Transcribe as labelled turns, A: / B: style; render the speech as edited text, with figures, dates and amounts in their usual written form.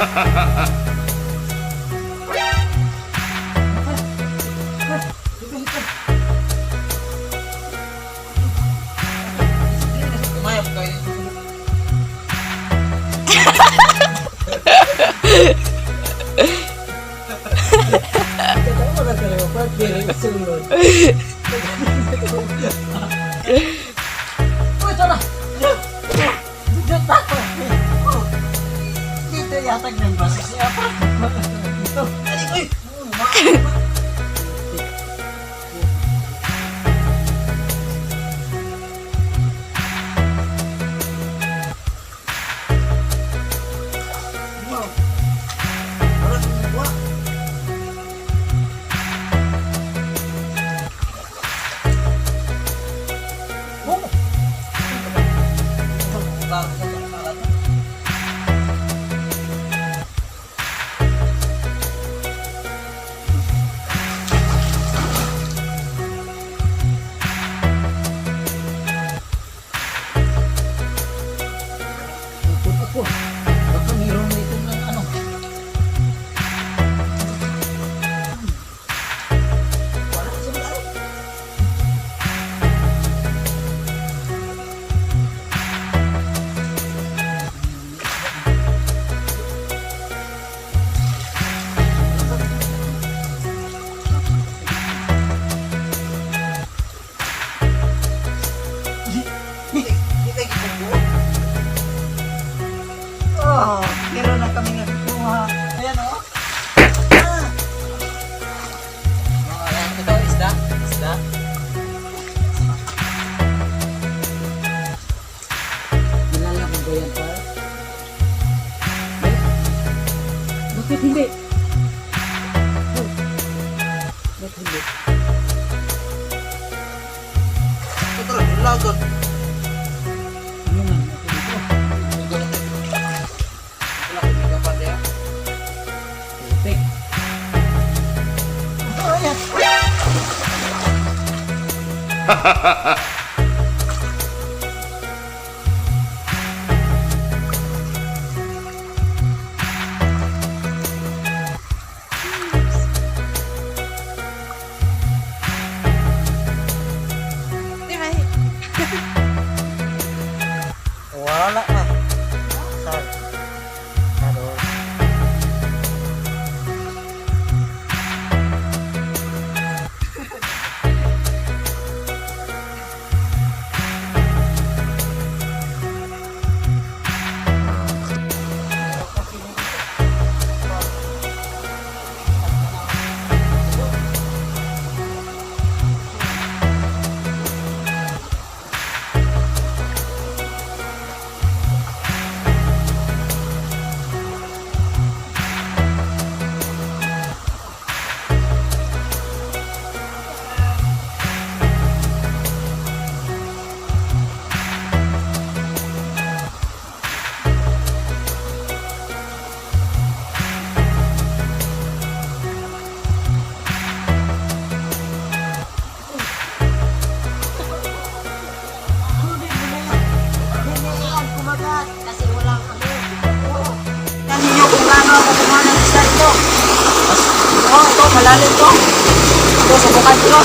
A: Kumayap kayo.
B: Katawa na talaga, ba't di sunod? Uy, tara! Diyot ako! Dito yatag ng basa siya pa. Dito. Uy! Ako, baka mayroon dito ng ano. Wala sa mga. Oh, meron na kami nakukuha. Ayan o. Ah.
A: Oh, ayan, ito, isda. Isda.
B: Kilala mo ba yan, Par? Eh? Bakit hindi? Oh. Bakit hindi?
A: Ito talaga, lagot.
B: Ano man, ako dito.
A: Wala ko di kapat ya.
B: Putik. Oh, ayan.
A: Wala na. Sar. Aduh.
C: Kasi walang ano. Yan ninyo kung paano ako kumuha ng isda ito. Oh, ito, malalim to. Ito, subukan ko.